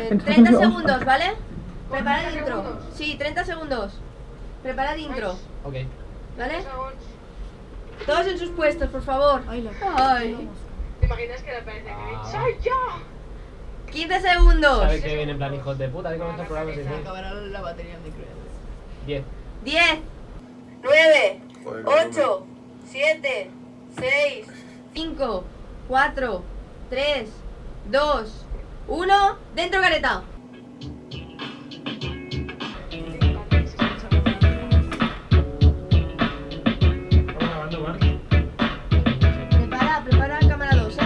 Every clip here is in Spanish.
30 segundos, ¿vale? Prepara el intro. Sí, 30 segundos. Prepara el intro. Ok. ¿Vale? Todos en sus puestos, por favor. Ay. ¿Te imaginas que le aparece Grinch? ¡Soy yo! 15 segundos. ¿Sabes que viene en plan hijos de puta? Con estos programas Se acabará la batería en micro. 10. 10, 9, 8, 7, 6, 5, 4, 3, 2, 1. Dentro, careta. Prepara cámara 2, ¿eh?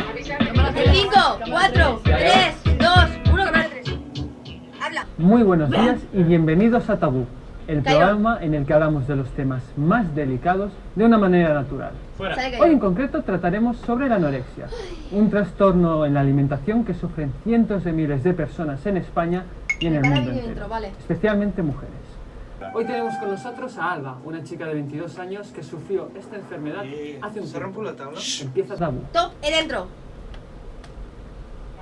5, 4, 3, 2, 1, cámara 3. Habla. Muy buenos días y bienvenidos a Tabú, el Cayo. programa en el que hablamos de los temas más delicados de una manera natural. Fuera. Sale, Hoy Cayo. en concreto trataremos sobre la anorexia, un trastorno en la alimentación que sufren cientos de miles de personas en España y en el Prepara mundo vídeo entero, intro, vale. especialmente mujeres. Hoy tenemos con nosotros a Alba, una chica de 22 años que sufrió esta enfermedad hace un ¿Se rompe la tiempo. tabla? Empieza Tabú. Top y dentro.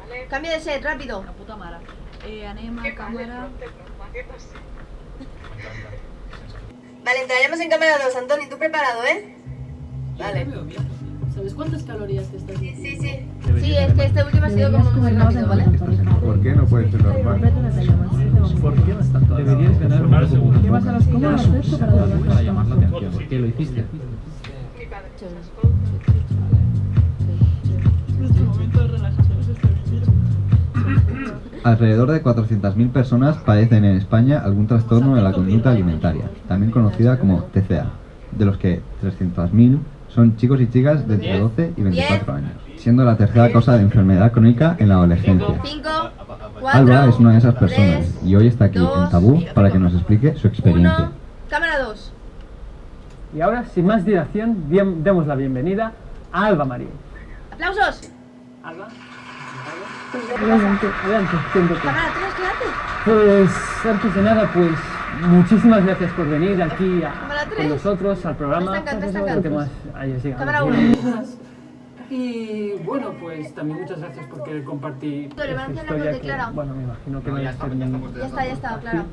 Vale. Cambio de set, rápido. La puta mara. Anema, cámara. Vale, entraremos en cámara 2. Antoni, tú preparado, ¿eh? Vale. ¿Sabes cuántas calorías te estás diciendo? Sí, sí. Sí, es que este último ha sido como muy rápido, ¿vale? ¿Por qué no puede ser normal? ¿Por qué no es tanto? Deberías ganar un poco. ¿Qué vas a las comas Para llamar la atención. ¿Por qué lo hiciste? Mi padre se sacó. Nuestro momento de relajación es este vídeo. Alrededor de 400.000 personas padecen en España algún trastorno de la conducta alimentaria, también conocida como TCA, de los que 300.000 son chicos y chicas de entre 12 y 24 años, siendo la tercera causa de enfermedad crónica en la adolescencia. 5, 4, Alba es una de esas personas y hoy está aquí en Tabú para que nos explique su 1. experiencia. Cámara 2. Y ahora, sin más dilación, demos la bienvenida a Alba Marín. ¡Aplausos! Alba. Adelante, siéntate. Cámara 3, ¿qué haces? Pues antes de nada, pues muchísimas gracias por venir aquí Cámara con tres. nosotros al programa. Está encantado. Porque más hayas llegado. Cámara Bien. 1. Y bueno, pues también muchas gracias por querer compartir Tolerancia esta a la historia gluten, que, Clara. bueno, me imagino que no vaya a ser Ya está, claro.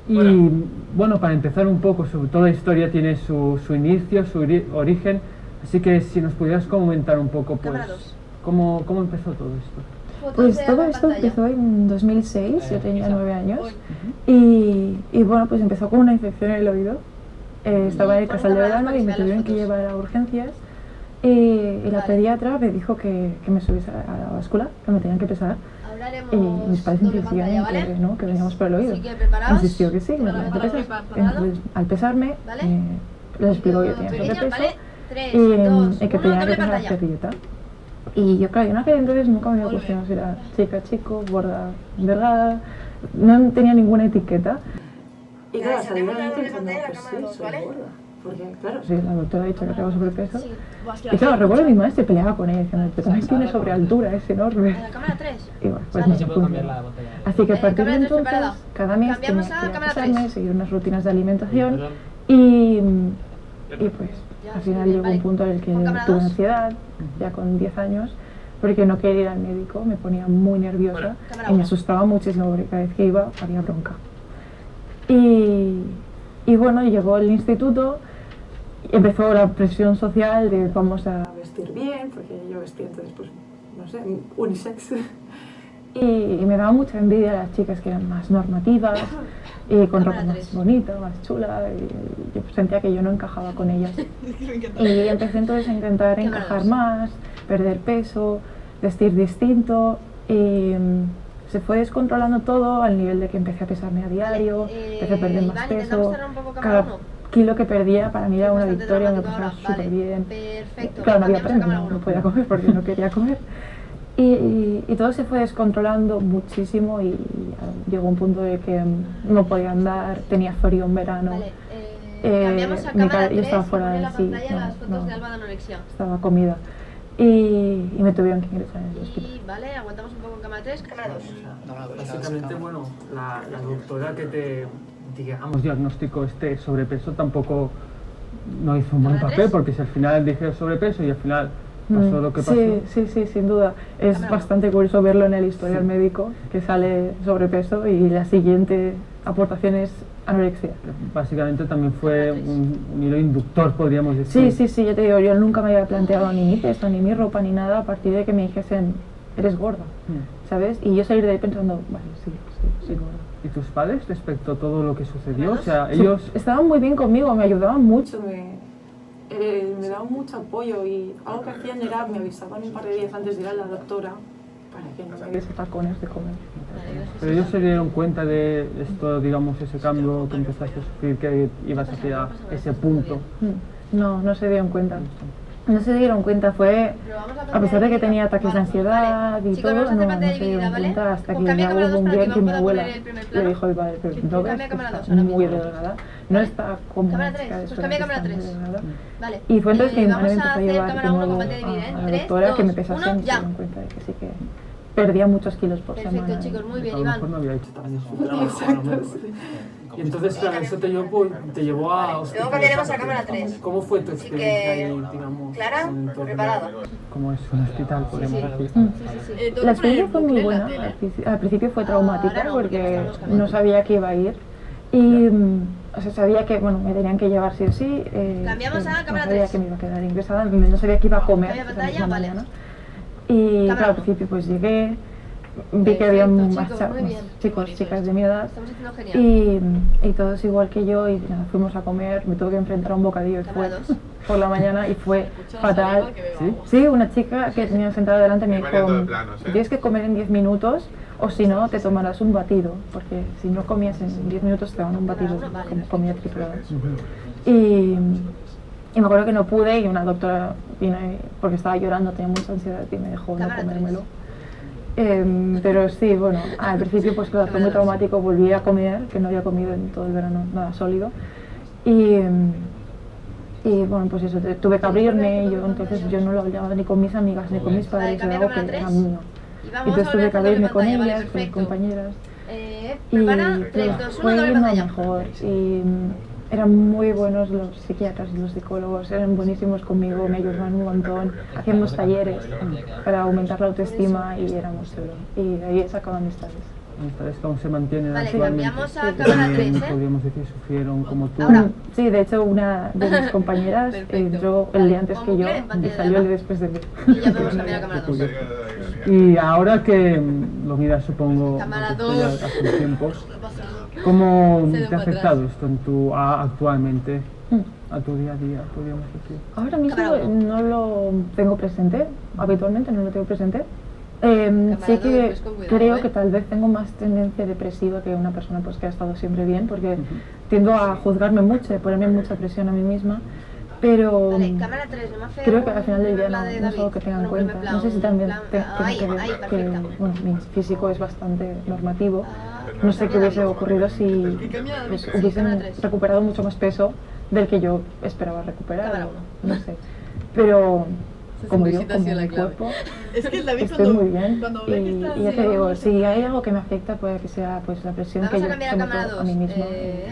Y bueno, para empezar un poco, toda historia tiene su inicio, su origen, así que si nos pudieras comentar un poco, pues, Cámara dos. ¿cómo empezó todo esto? Fotos Pues de todo agua en esto pantalla. empezó en 2006, yo tenía 9 años y bueno, pues empezó con una infección en el oído. Estaba en el casal de verano y me tuvieron que llevar a urgencias y la pediatra me dijo que me subiese a la báscula, que me tenían que pesar. Hablaremos Y mis padres doble insistían pantalla, en ¿vale? que no, que veníamos por el oído. Así que, ¿preparados? Insistió que sí, que me tenían que pesar. Entonces, al pesarme, ¿Vale? les explicó que yo tenía Pequeño, sobrepeso ¿vale? 3, y 2, que 1, tenía que doble pesar la pantalla. dieta. Y yo, claro, yo en aquel entonces nunca me había cuestionado si era chica, chico, gorda, delgada, no tenía ninguna etiqueta. Y claro, salí de ahí pensando, pues sí, soy gorda. Porque, claro, sí, la doctora ha dicho que tengo sobrepeso. Sí. Y claro, recuerdo a mi maestra y peleaba con ella, diciendo, pero también tiene sobrealtura, es enorme. En la cámara 3. Y bueno, pues Vale. no Se puede cambiar la funcionó. botella. Así que a partir de cámara tres entonces, preparada. cada mes Cambiamos tenía a que ir a cámara pesarme, tres. seguir unas rutinas de alimentación Perdón. y pues Ya, al sí, final llegó vale. un punto en el que ¿Con cámara tuve dos? ansiedad, ya con 10 años, porque no quería ir al médico, me ponía muy nerviosa Cámara y me uno. asustaba muchísimo porque cada vez que iba había bronca. Y bueno, llegó el instituto, empezó la presión social de vamos a vestir bien, porque yo vestía entonces, pues, no sé, unisex. Y me daba mucha envidia a las chicas que eran más normativas y con ropa Cámara más tres. bonita, más chula, y yo sentía que yo no encajaba con ellas. Y empecé entonces a intentar Cámara encajar dos. más, perder peso, vestir distinto y se fue descontrolando todo al nivel de que empecé a pesarme a diario, empecé a perder más Iván, intentamos peso. cerrar un poco cámara Cada 1. kilo que perdía para mí era una Bastante victoria, me dramático pasaba ahora. súper Vale. bien. Perfecto. Claro, no había Cambiamos a premio, cámara no uno. podía comer porque no quería comer. Y todo se fue descontrolando muchísimo y llegó un punto de que no podía andar, tenía frío en verano, Vale, cambiamos a mi cámara 3 yo estaba y fuera pone en de la sí, pantalla las fotos no, de Alba de anorexia. estaba comida. Y me tuvieron que ingresar en el hospital. Y vale, aguantamos un poco en cámara 3, cámara 2. Básicamente, bueno, la doctora que te, digamos, diagnosticó este sobrepeso tampoco no hizo un buen ¿Cámara papel, tres? porque si al final dije sobrepeso y al final pasó lo que pasó. Sí, sin duda. Es bastante curioso verlo en el historial médico, que sale sobrepeso y la siguiente aportación es anorexia. Básicamente también fue un hilo inductor, podríamos decir. Sí, yo te digo, yo nunca me había planteado ni mi peso, ni mi ropa, ni nada a partir de que me dijesen, eres gorda, ¿sabes? Y yo salir de ahí pensando, vale, sí, gorda. ¿Y tus padres respecto a todo lo que sucedió? O sea, ellos... Estaban muy bien conmigo, me ayudaban mucho, me daban mucho apoyo y algo que hacían era, me avisaban un par de días antes de ir a la doctora para que no me diese tacones de comer. Pero ellos se dieron cuenta de esto, digamos, ese cambio que empezaste a sufrir, que ibas hacia ese punto. No se dieron cuenta. No se dieron cuenta, fue a pesar de que tenía ataques de ansiedad y todo, no se dieron cuenta hasta que ya hubo un día que mi abuela le dijo al padre, pero no ves que está muy delgada, no está como una chica de esto, está muy delgada. Y fue entonces que mi madre me empezó a llevar de nuevo a la doctora, que me pesasen y se dieron cuenta de que sí que perdía muchos kilos por semana. Perfecto, chicos, muy bien, A lo Iván. mejor no había hecho también su trabajo, a lo mejor. Y entonces, claro, eso te llevó a... Luego cambiaremos a cámara 3. ¿Cómo fue tu Así experiencia que, ahí, digamos? Clara, en el entorno? preparada. ¿Cómo es un hospital, podemos decir? La experiencia fue muy buena, al principio fue traumática porque no sabía que iba a ir y o sea, sabía que bueno, me tenían que llevar sí o sí, Cambiamos a no cámara sabía 3. que me iba a quedar ingresada, no sabía que iba a comer Cambia esa pantalla, misma vale. mañana y Cámara claro, al uno. principio pues llegué, vi que había Perfecto, más chicos, muy bien. chicos, chicas de mi edad Estamos haciendo genial. y todos igual que yo y nada, fuimos a comer, me tuve que enfrentar a un bocadillo Cámara después 2. por la mañana y fue fatal. Sí, una chica que tenía sentada delante me dijo, tienes que comer en 10 minutos o si no te tomarás un batido, porque si no comías en 10 minutos te daban un batido como comida triturada. Y me acuerdo que no pude y una doctora vino porque estaba llorando, tenía mucha ansiedad y me dejó no Cámara comérmelo. Pero sí, bueno, al principio pues claro, fue muy traumático, volví a comer, que no había comido en todo el verano nada sólido. Y bueno, pues eso, tuve que abrirme, y yo entonces yo no lo hablaba ni con mis amigas ni con mis padres, era algo que era mío. Y Y vamos entonces a tuve volver que a doble abrirme con pantalla, vale, ellas, con mis perfecto. compañeras. Y Prepara, 3, 2, 1, fue doble yendo pantalla. mejor. Y eran muy buenos los psiquiatras y los psicólogos, eran buenísimos conmigo, me ayudaban un montón. Hacíamos talleres para aumentar la autoestima y éramos solo. Y ahí he sacado amistades. ¿Sabes cómo se mantienen Vale, actualmente? cambiamos a cámara 3, ¿eh? Podríamos decir, sufrieron como tú. Ahora. Sí, de hecho una de mis compañeras entró el día antes que yo y salió el después de mí. Y ya podemos cambiar a cámara 2. Y ahora que lo miras, supongo, Cámara porque esto 2. ya hace un tiempo, ¿cómo Se dio te ha para afectado atrás. esto en actualmente, a tu día a día, podríamos decir? Ahora mismo Cámara uno. no lo tengo presente, habitualmente no lo tengo presente. Sí dos, que pues con cuidado, creo que tal vez tengo más tendencia depresiva que una persona pues que ha estado siempre bien, porque tiendo a juzgarme mucho, a ponerme mucha presión a mí misma, pero Vale, cámara 3, no me hace creo que al final del día la no, de no es algo que David. tenga en Bueno, cuenta. primer No sé si plan, también tiene ahí, que ver ahí, que perfecta. bueno, mi físico es bastante normativo. Ah, No sé qué hubiese David. ocurrido si pues, cámara hubiesen 3. recuperado mucho más peso del que yo esperaba recuperar. Cámara o no sé. Pero como yo, como mi cuerpo, Es que el David estoy muy bien. cuando ve que está Y ya así, te digo, si hay algo que me afecta, puede que sea pues la presión Vamos que a yo cambiar a cámara someto 2. a mí misma.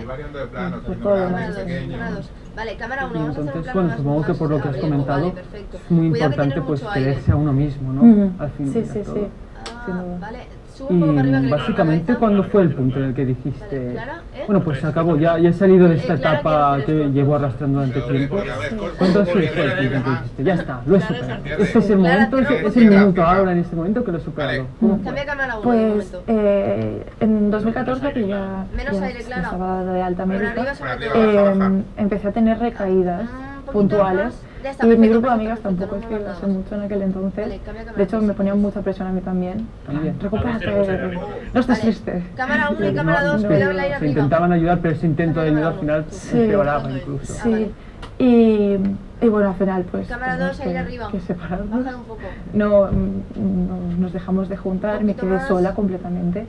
variando de planos, Pues todo lo Cámara demás 2, está bien. cámara 2. Vale, cámara 1, Y vamos a hacer un entonces, plano bueno, más supongo que por lo que has abrigo, comentado, vale, perfecto. es muy Cuidado que importante tienes pues mucho aire. quererse a uno mismo, ¿no? Al fin Sí, de sí, todo. sí. Ah, sin duda. vale, subo un poco para arriba que Y le básicamente, cabeza. ¿cuándo fue el punto en el que dijiste, Vale, Clara, bueno, pues se acabó, ya he salido de esta Clara, etapa ¿quieres que hacer esto? llevo arrastrando durante tiempo? ¿Cuándo fue el punto en el que dijiste, ya está, lo he superado? Este es el momento, es el minuto ahora, en este momento que lo he superado. ¿Cómo fue? Cambia cámara 1 un Pues momento. en 2014, que ya Menos aire, Clara. estaba de alta Por médica, arriba sobre todo. empecé a tener recaídas Un poquito puntuales. más. Ya está, Y mi perfecto, grupo de perfecto, amigas tampoco es perfecto, que no hace más. mucho en aquel entonces. Vale, cambia cámara De hecho, tres. me ponían mucha presión a mí también. También. Recupérate, no estés Vale, triste. cámara 1 y cámara 2, no, cuidado el aire Se arriba. intentaban ayudar, pero ese intento de ayuda al final Sí. empeoraba incluso. Ah, vale. Sí, y bueno, al final pues Cámara tuvimos 2, aire arriba. que separarnos. Bájalo un poco. No, nos dejamos de juntar, me poquito quedé más. sola completamente.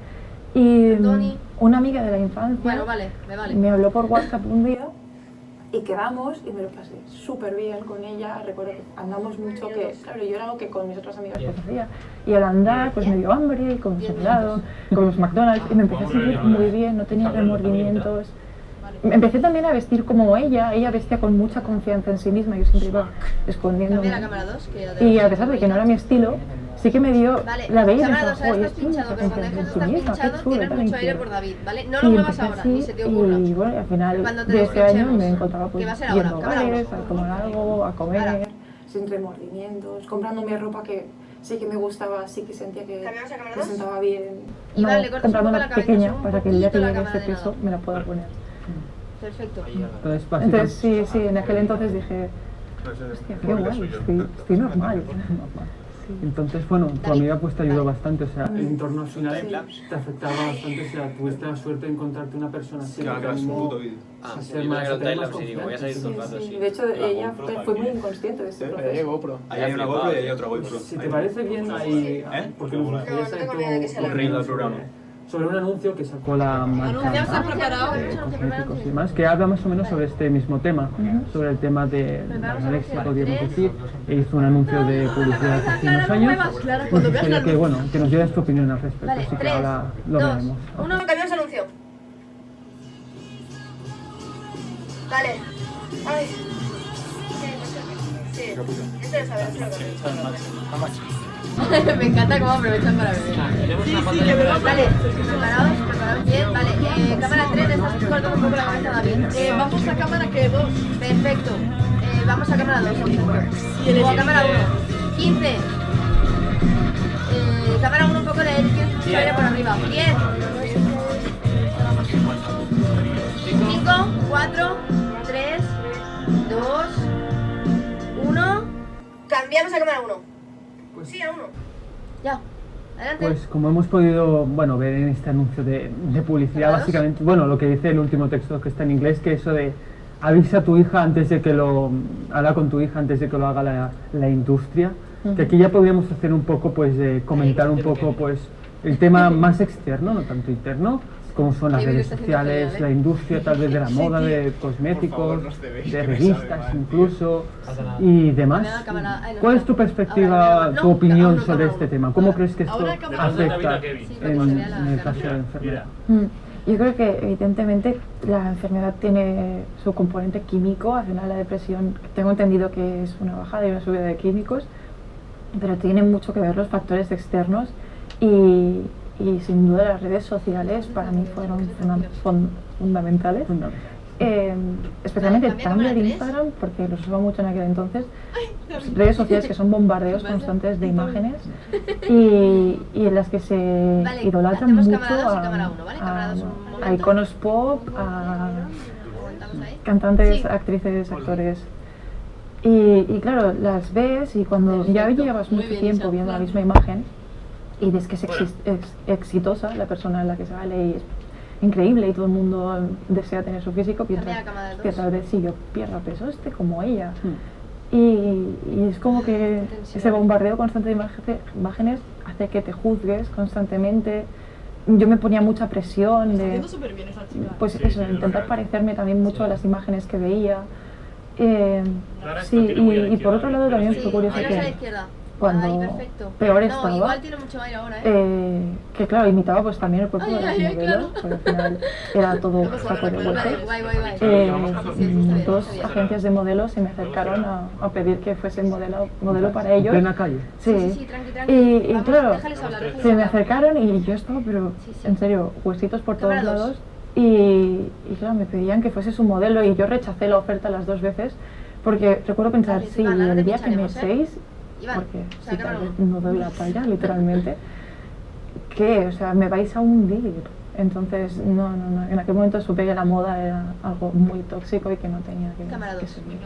Y Tony. una amiga de la infancia Bueno, vale, me vale. me habló por WhatsApp un día y quedamos y me lo pasé súper bien con ella. Recuerdo que andamos mucho, que claro, yo era algo que con mis otras amigas pues hacía. Y al andar pues me dio hambre y comimos helado, comimos McDonald's y me empecé a sentir muy bien, no tenía remordimientos. empecé también a vestir como ella vestía con mucha confianza en sí misma, yo siempre iba escondiéndome. Cambia la cámara 2, que lo Y a pesar de que no era mi estilo, sí que me dio, Vale, la veía y cámara pensaba, 2, ahora joder, estás pinchado, pero cuando dejas de estar qué pinchado chulo, tienes tan mucho aire inquieto. por David, ¿vale? No Y lo muevas empecé ahora, así, ni se te ocurra. y bueno, al final Cuando te de ese año despinchemos. me encontraba pues Que va a ser ahora, yendo a cámara bares, uno. a tomar algo, a comer, Ahora. sin remordimientos, comprándome ropa que sí que me gustaba, sí que sentía que ¿Cambiamos a cámara me 2? sentaba bien. Y No, vale, le cortas comprando un poco una la cabeza, pequeña sube un para que el día que poquito la llegue cámara ese de peso lado. me la pueda poner. Perfecto. Entonces, Entonces sí, en aquel entonces dije, hostia, qué guay, estoy normal. Entonces, bueno, tu amiga pues te ayudó bastante, o sea, el entorno al final te afectaba bastante, o sea, tuviste la suerte de encontrarte una persona así que te animó a ser más, a tener más confianza. De hecho, ella fue muy inconsciente de este proceso. Ahí hay una GoPro y hay otra GoPro. Si te parece bien, hay, porque nos gustaría saber sobre un anuncio que sacó la marca ¿Anunciamos han preparado? cosméticos y demás, que habla más o menos sobre este mismo tema, sobre el tema de la anorexia, podríamos decir, e hizo un anuncio de publicidad hace unos años, pues gustaría que, bueno, que nos dieras tu opinión al respecto, Vale, así que 3, ahora lo 2, veremos. 1, cambiamos anuncio. Vale. Ay. Sí. Esto lo sabes, Me encanta cómo aprovechan para beber. Vale, preparados bien. Vale, cámara 3, estás cortando un poco la cabeza, David. Vamos a cámara que 2. Perfecto. Vamos a cámara 2, o a cámara 1. 15. Cámara 1 un poco de aire por arriba. 10. 5, 4, 3, 2, 1. Cambiamos a cámara 1. Sí, a 1. Ya. Adelante. Pues como hemos podido, bueno, ver en este anuncio de publicidad, básicamente, bueno, lo que dice el último texto que está en inglés, que eso de avisa a tu hija antes de que habla con tu hija antes de que lo haga la industria, que aquí ya podríamos hacer un poco, pues, comentar un poco, pues, el tema más externo, no tanto interno, como son las redes sociales, la industria tal vez de la moda, de cosméticos, de revistas incluso y demás. ¿Cuál es tu perspectiva, tu opinión sobre este tema? ¿Cómo crees que esto afecta en el caso de la enfermedad? Yo creo que evidentemente la enfermedad tiene su componente químico, al final la depresión tengo entendido que es una bajada y una subida de químicos, pero tiene mucho que ver los factores externos y sin duda las redes sociales para mí fueron fundamentales, especialmente Tumblr e Instagram, porque los usaba mucho en aquel entonces, redes sociales que son bombardeos constantes de imágenes y en las que se idolatran mucho a iconos pop, a cantantes, actrices, actores. Y claro, las ves y cuando ya llevas mucho tiempo viendo la misma imagen y ves que es exitosa la persona en la que sale y es increíble y todo el mundo desea tener su físico, piensas que tal vez si yo pierdo peso esté como ella. Y es como que ese bombardeo constante de imágenes hace que te juzgues constantemente. Yo me ponía mucha presión de, pues eso, intentar parecerme también mucho a las imágenes que veía. Sí, y por otro lado también fue curioso que cuando peor estaba, que claro, imitaba pues también el cuerpo de las modelos, porque al final era todo saco de hueso. Dos agencias de modelos se me acercaron a pedir que fuese modelo para ellos. ¿En la calle? Sí, y claro, se me acercaron y yo estaba, pero en serio, huesitos por todos lados. Y claro, me pedían que fuese su modelo y yo rechacé la oferta las 2 veces porque recuerdo pensar, sí, el día que me echéis, porque si tal vez no doy la talla, literalmente, ¿qué? O sea, me vais a hundir. Entonces, no, en aquel momento supe que la moda era algo muy tóxico y que no tenía que seguir.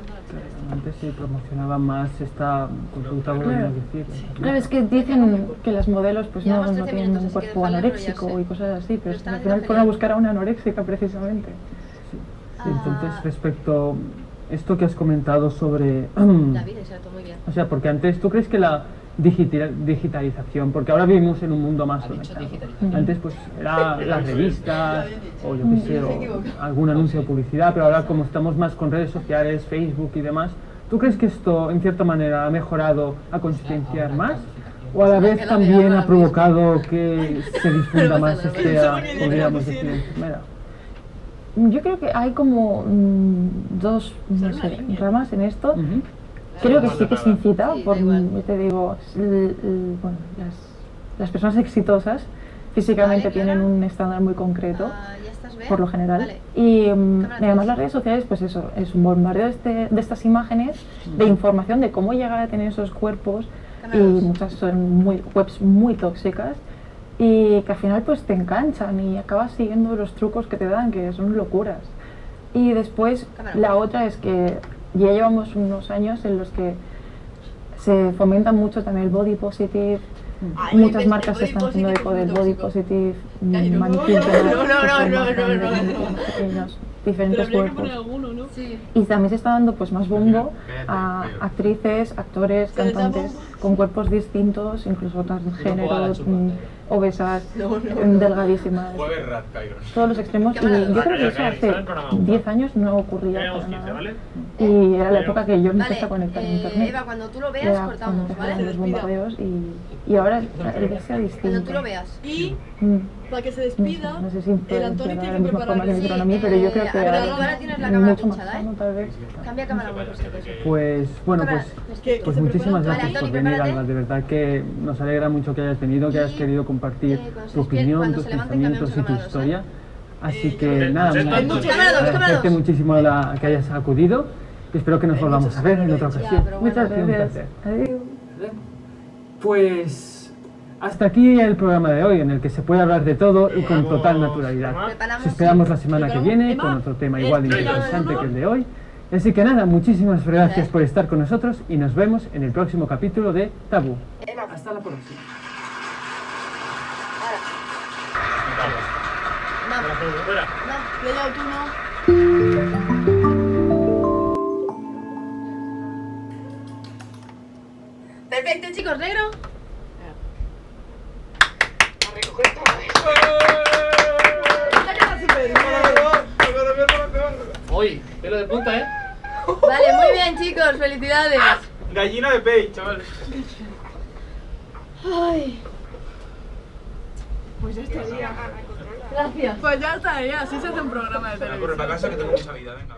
Antes se promocionaba más esta consulta, podríamos decir. Claro, es que dicen que las modelos pues no tienen un cuerpo anoréxico y cosas así, pero al final fueron a buscar a una anoréxica precisamente. Sí. Entonces, respecto a esto que has comentado sobre... David, exacto, muy bien. O sea, porque antes, ¿tú crees que la digitalización, porque ahora vivimos en un mundo más conectado? Antes pues era las revistas o yo qué sé, o algún anuncio de publicidad, pero ahora como estamos más con redes sociales, Facebook y demás, ¿tú crees que esto en cierta manera ha mejorado a concienciar más? ¿O a la vez también ha provocado que se difunda más esta, podríamos decir, enfermedad? yo creo que hay como dos, no sé, ramas en esto. Ujú. Creo que sí que se incita, Sí, por, da igual. yo te digo, bueno, las personas exitosas físicamente Vale, tienen Clara. un estándar muy concreto, ¿Ya estás bien? por lo general. Vale. Y Cámara además tres. las redes sociales, pues eso, es un bombardeo de estas imágenes, de información de cómo llegar a tener esos cuerpos, Cámara y dos. muchas son webs muy tóxicas, y que al final pues te enganchan y acabas siguiendo los trucos que te dan, que son locuras. Y después Cámara. la otra es que ya llevamos unos años en los que se fomenta mucho también el body positive. Ay, Muchas el marcas se body están haciendo positive eco del es muy body tóxico. positive, Ay, no, maniquí, no, pequeños, diferentes Pero habría que cuerpos. poner alguno, ¿no? Sí. Y también se está dando pues más bombo a actrices, actores, Se les da cantantes bombo. con cuerpos distintos, incluso transgénero, la chupa. obesas, delgadísimas. Todos los extremos. Y Cámara yo dos. creo que eso hace 10 años no ocurría para nada. Y era la época que yo me empecé a conectar en internet. Eva, cuando tú lo veas, Era cuando cortamos, empezaron ¿vale? los bombardeos y ahora el ver sea distinto. Cuando tú lo veas. Y Mm. para que se despida, No sé si el puede Antonio funcionar de tiene la que misma forma que me preparar. hicieron a mí, pero yo creo que a ver, ahora tú ahora tienes la cámara mucho más pinchada, sano, ¿eh? tal vez. Cambia cámara por si acaso. Pues bueno, Cámara, pues, Que pues se muchísimas prepara. gracias Vale, por Antoni, venir, prepárate. Alba. De verdad que nos alegra mucho que hayas venido, que hayas Y, querido compartir cuando se tu opinión, cuando tus se levanten, pensamientos y tu cambiamos a cámara dos, historia. Así que nada, Hay muchos agradecerte dos. muchísimo que hayas acudido y espero que nos volvamos a ver en otra ocasión. pero bueno. Muchas Ha sido un gracias. placer. Adiós. Pues hasta aquí el programa de hoy, en el que se puede hablar de todo y con total naturalidad. Preparamos. Os esperamos la semana que Preparamos. viene Emma, con otro tema igual de el interesante honor. que el de hoy. Así que nada, muchísimas gracias por estar con nosotros y nos vemos en el próximo capítulo de Tabú. Hasta la próxima. No. Layout 1. Perfecto, chicos, negro. A recoger todo eso. Esta queda súper bien. Uy, pelo de punta, ¿eh? Vale, muy bien, chicos, felicidades. Gallina de pay, chaval. Ay, Pues ya estaría. gracias. Pues ya estaría. Así se hace un programa de televisión. Corre para casa que tengo mucha vida, venga.